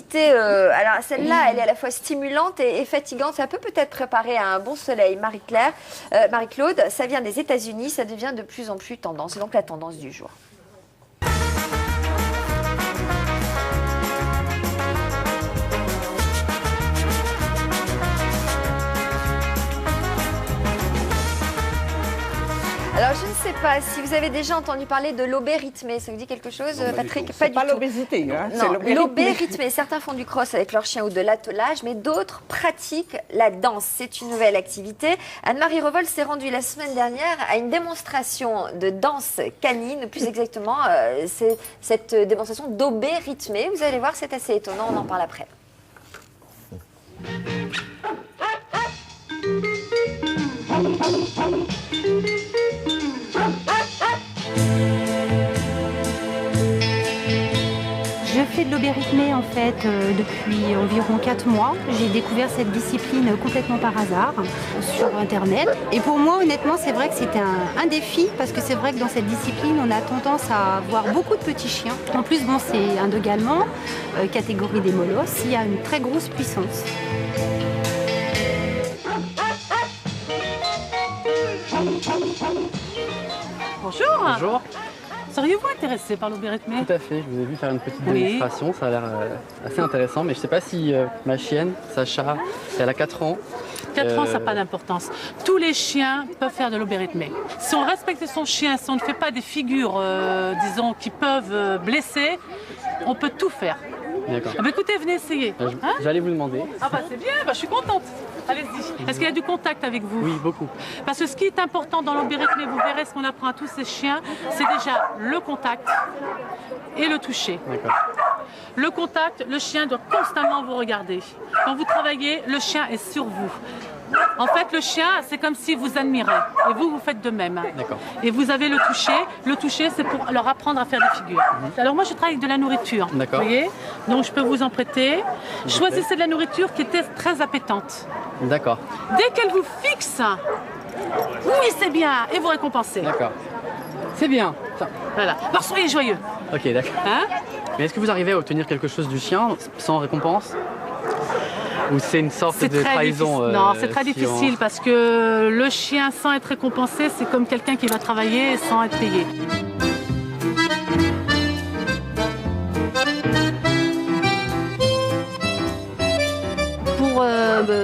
activité, alors celle-là, elle est à la fois stimulante et fatigante. Ça peut peut-être préparer à un bon soleil. Marie-Claude, ça vient des États-Unis, ça devient de plus en plus tendance. C'est donc la tendance du jour. Alors, je ne sais pas si vous avez déjà entendu parler de l'obé rythmé. Ça vous dit quelque chose, Patrick? Pas du tout. L'obésité, hein, non, l'obé rythmé. Certains font du cross avec leur chien ou de l'attelage, mais d'autres pratiquent la danse. C'est une nouvelle activité. Anne-Marie Revol s'est rendue la semaine dernière à une démonstration de danse canine. Plus exactement, c'est cette démonstration d'obé rythmé. Vous allez voir, c'est assez étonnant. On en parle après. Je fais de l'obé rythmé en fait depuis environ 4 mois. J'ai découvert cette discipline complètement par hasard sur internet. Et pour moi honnêtement c'est vrai que c'était un défi parce que c'est vrai que dans cette discipline on a tendance à voir beaucoup de petits chiens. En plus bon c'est un dog allemand, catégorie des molosses, il y a une très grosse puissance. Bonjour. Bonjour. Seriez-vous intéressé par l'obé rythmé? Tout à fait, je vous ai vu faire une petite démonstration, ça a l'air assez intéressant, mais je ne sais pas si ma chienne, Sacha, elle a 4 ans. 4 ans, ça n'a pas d'importance. Tous les chiens peuvent faire de l'obé rythmé. Si on respecte son chien, si on ne fait pas des figures, disons, qui peuvent blesser, on peut tout faire. D'accord. Ah bah écoutez, venez essayer. Hein? J'allais vous demander. Ah bah c'est bien, bah je suis contente. Allez-y. Est-ce qu'il y a du contact avec vous? Oui, beaucoup. Parce que ce qui est important dans l'obé rythmé, vous verrez ce qu'on apprend à tous ces chiens, c'est déjà le contact et le toucher. D'accord. Le contact, le chien doit constamment vous regarder. Quand vous travaillez, le chien est sur vous. En fait, le chien, c'est comme si vous admirez. Et vous, vous faites de même. D'accord. Et vous avez le toucher. Le toucher, c'est pour leur apprendre à faire des figures. Alors moi, je travaille avec de la nourriture. D'accord. Vous voyez? Donc, je peux vous en prêter. Choisissez de la nourriture qui était très appétante. D'accord. Dès qu'elle vous fixe, oui, c'est bien. Et vous récompensez. D'accord. C'est bien. Ça. Voilà. Alors, soyez joyeux. Ok, d'accord. Hein? Mais est-ce que vous arrivez à obtenir quelque chose du chien sans récompense? Ou c'est une sorte de trahison? Non, c'est très difficile parce que le chien sans être récompensé, c'est comme quelqu'un qui va travailler sans être payé. Pour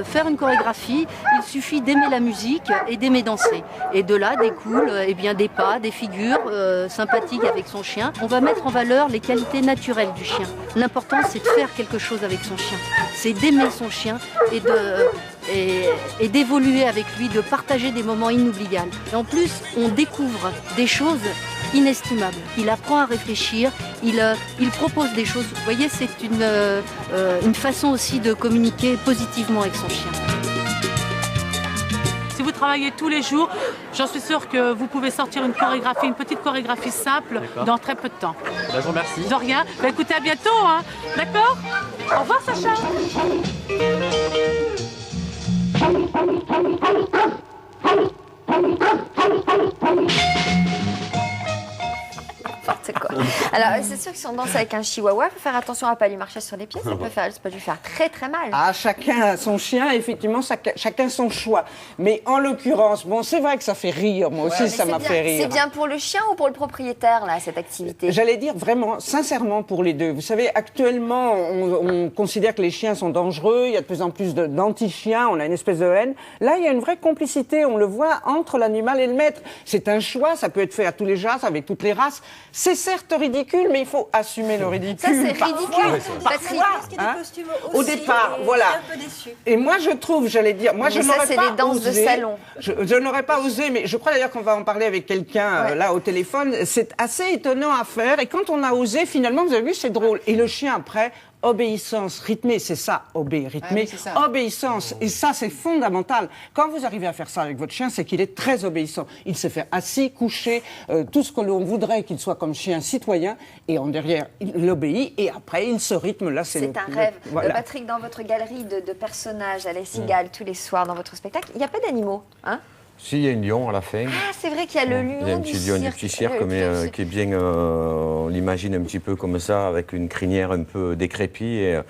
faire une chorégraphie, il suffit d'aimer la musique et d'aimer danser. Et de là découlent eh bien, des pas, des figures sympathiques avec son chien. On va mettre en valeur les qualités naturelles du chien. L'important, c'est de faire quelque chose avec son chien. C'est d'aimer son chien et d'évoluer avec lui, de partager des moments inoubliables. Et en plus, on découvre des choses inestimables. Il apprend à réfléchir, il propose des choses. Vous voyez, c'est une façon aussi de communiquer positivement avec son chien. Si vous travaillez tous les jours, j'en suis sûre que vous pouvez sortir une chorégraphie, une petite chorégraphie simple dans très peu de temps. Ben, je vous remercie. De rien. Ben, écoutez, à bientôt. Hein. D'accord? Au revoir, Sacha. Alors, c'est sûr que si on danse avec un chihuahua, il faut faire attention à ne pas lui marcher sur les pieds. Ça peut lui faire très très mal. Ah, chacun son chien, effectivement, chacun son choix. Mais en l'occurrence, bon, c'est vrai que ça fait rire. Moi aussi, ça m'a fait rire. C'est bien pour le chien ou pour le propriétaire, là, cette activité? J'allais dire vraiment, sincèrement, pour les deux. Vous savez, actuellement, on considère que les chiens sont dangereux. Il y a de plus en plus d'anti-chiens. On a une espèce de haine. Là, il y a une vraie complicité. On le voit entre l'animal et le maître. C'est un choix. Ça peut être fait à tous les âges, avec toutes les races. C'est certes ridicule, mais il faut assumer le ridicule. Ça, c'est ridicule. Parfois, hein, au départ, voilà. Et moi, je trouve, j'allais dire, moi, je n'aurais pas osé. Ça, c'est des danses de salon. Je n'aurais pas osé, mais je crois d'ailleurs qu'on va en parler avec quelqu'un là au téléphone. C'est assez étonnant à faire. Et quand on a osé, finalement, vous avez vu, c'est drôle. Et le chien, après, obéissance rythmée, c'est ça, rythmé, obéissance. Et ça, c'est fondamental. Quand vous arrivez à faire ça avec votre chien, c'est qu'il est très obéissant. Il sait faire assis, couché, tout ce que l'on voudrait qu'il soit comme chien citoyen. Et en derrière, il obéit. Et après, il se rythme. Là, c'est un rêve. Voilà. Patrick, dans votre galerie de personnages à la cigale tous les soirs dans votre spectacle, il n'y a pas d'animaux, hein? Si, il y a une lion à la fin. Ah, c'est vrai qu'il y a le lion Il y a un petit lion du petit cirque, mais qui est bien, on l'imagine un petit peu comme ça, avec une crinière un peu décrépite. Et,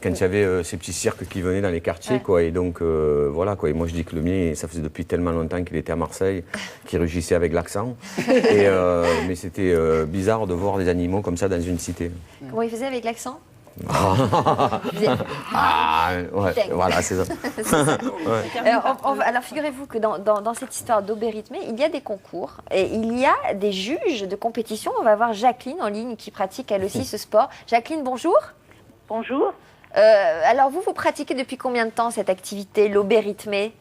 quand il y avait ces petits cirques qui venaient dans les quartiers, quoi. Et donc, voilà, quoi. Et moi, je dis que le mien, ça faisait depuis tellement longtemps qu'il était à Marseille, qu'il rugissait avec l'accent. Mais c'était bizarre de voir des animaux comme ça dans une cité. Comment il faisait avec l'accent? Voilà, c'est ça. Alors, figurez-vous que dans cette histoire d'aubé rythmé, il y a des concours et il y a des juges de compétition. On va voir Jacqueline en ligne qui pratique elle aussi ce sport. Jacqueline, bonjour. Bonjour. Alors, vous pratiquez depuis combien de temps cette activité, l'aubé rythmé?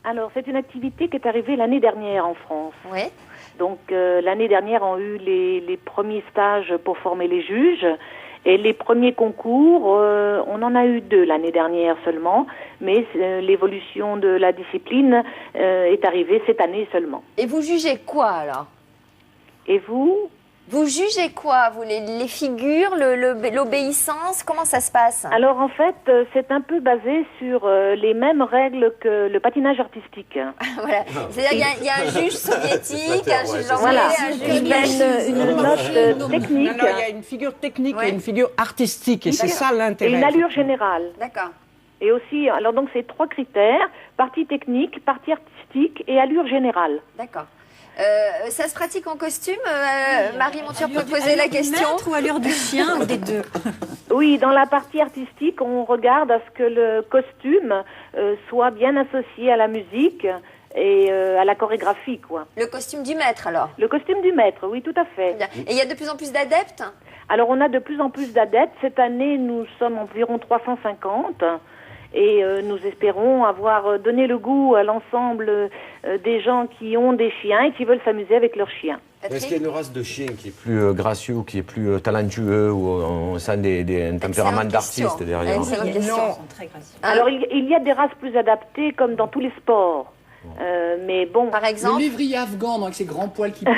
Alors, c'est une activité qui est arrivée l'année dernière en France. Oui. Donc, l'année dernière, on a eu les premiers stages pour former les juges. Et les premiers concours, on en a eu 2 l'année dernière seulement, mais l'évolution de la discipline est arrivée cette année seulement. Et vous jugez quoi alors? Et vous? Vous jugez quoi, vous, les figures, l'obéissance? Comment ça se passe? Alors en fait, c'est un peu basé sur les mêmes règles que le patinage artistique. Voilà. C'est-à-dire qu'il y a un juge soviétique, un juge anglais, Voilà. un juge Il y a une note technique. Non, il y a une figure technique et une figure artistique, et c'est ça Et l'intérêt. une allure générale. D'accord. Et aussi, alors donc c'est 3 critères, partie technique, partie artistique et allure générale. D'accord. Ça se pratique en costume? Marie Monture peut poser la question. Ou allure du chien, ou des deux? Oui, dans la partie artistique, on regarde à ce que le costume soit bien associé à la musique et à la chorégraphie, quoi. Le costume du maître, alors? Le costume du maître, oui, tout à fait. Bien. Et il y a de plus en plus d'adeptes? Alors, on a de plus en plus d'adeptes. Cette année, nous sommes environ 350. Et nous espérons avoir donné le goût à l'ensemble des gens qui ont des chiens et qui veulent s'amuser avec leurs chiens. Est-ce qu'il y a une race de chien qui est plus gracieux ou qui est plus talentueux ou on sent un tempérament d'artiste derrière? Excellente question. Alors, il y a des races plus adaptées comme dans tous les sports. Mais bon. Par Le exemple? lévrier afghan, avec ses grands poils qui pendent.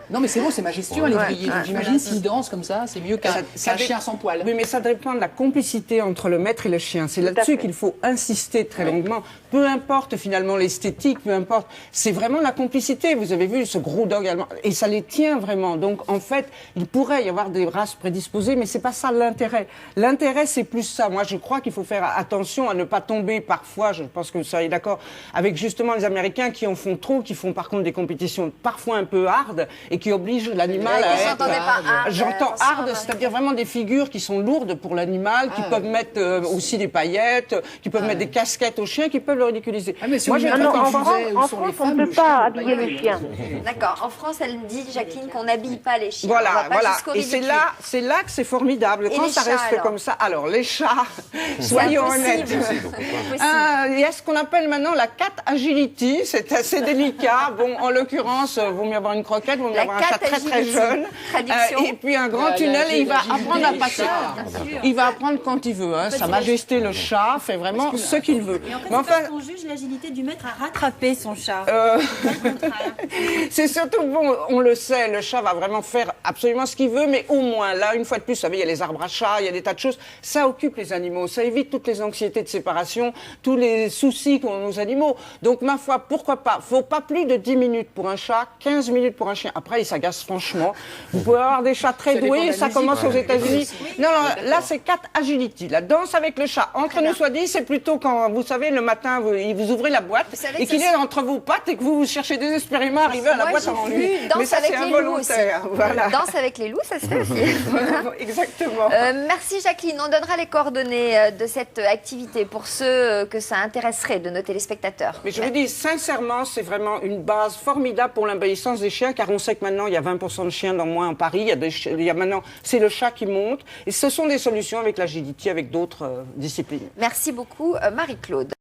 Non, mais c'est bon, c'est majestueux, un lévrier. Donc, j'imagine s'il danse comme ça, c'est mieux qu'un chien sans poils. Oui, mais ça dépend de la complicité entre le maître et le chien. C'est là-dessus qu'il faut insister très longuement. Peu importe finalement l'esthétique, peu importe. C'est vraiment la complicité. Vous avez vu ce gros dog allemand. Et ça les tient vraiment. Donc, en fait, il pourrait y avoir des races prédisposées, mais c'est pas ça l'intérêt. L'intérêt, c'est plus ça. Moi, je crois qu'il faut faire attention à ne pas tomber parfois, je pense que vous seriez d'accord, avec justement les Américains qui en font trop, qui font par contre des compétitions parfois un peu hard et qui obligent l'animal à être... J'entends hard, c'est-à-dire vraiment des figures qui sont lourdes pour l'animal, qui peuvent mettre aussi des paillettes, qui peuvent mettre des casquettes aux chiens, qui peuvent le ridiculiser. Moi, j'ai en France, on ne peut pas habiller le chien. D'accord. En France, elle me dit, Jacqueline, qu'on n'habille pas les chiens. Voilà, On va pas voilà. jusqu'au Et c'est ridicule. là que c'est formidable. Et Quand les ça chats, reste alors comme ça. Alors, les chats, soyons honnêtes. Il y a ce qu'on appelle maintenant la cat agility. C'est assez délicat. Bon, en l'occurrence, vaut mieux avoir une croquette, vaut mieux La avoir un chat cat très très agility. jeune. Traduction. Et puis un grand tunnel, et il va apprendre à passer. Il va apprendre quand il veut. Hein. Sa Majesté le chat fait vraiment ce qu'il veut. Mais enfin, on juge l'agilité du maître à rattraper son chat. C'est surtout, bon, on le sait, le chat va vraiment faire absolument ce qu'il veut, mais au moins, là, une fois de plus, vous savez, il y a les arbres à chat, il y a des tas de choses, ça occupe les animaux, ça évite toutes les anxiétés de séparation, tous les soucis qu'ont nos animaux. Donc, ma foi, pourquoi pas? Faut pas plus de 10 minutes pour un chat, 15 minutes pour un chien. Après, il s'agace franchement. Vous pouvez avoir des chats très doués, ça commence aux États-Unis. Non, non, là, c'est cat agility. La danse avec le chat, entre nous soit dit, c'est plutôt quand, vous savez, le matin, vous ouvrez la boîte et qu'il est entre vos pattes et que vous cherchez désespérément à arriver à la boîte avant lui. Mais ça, c'est involontaire. Voilà. Danse avec les loups, ça se fait aussi. Exactement. Merci Jacqueline. On donnera les coordonnées de cette activité pour ceux que ça intéresserait de nos téléspectateurs. Mais je vous dis, sincèrement, c'est vraiment une base formidable pour l'obéissance des chiens, car on sait que maintenant, il y a 20% de chiens dans moins en Paris. Il y a maintenant, c'est le chat qui monte. Et ce sont des solutions avec l'agility, avec d'autres disciplines. Merci beaucoup, Marie-Claude.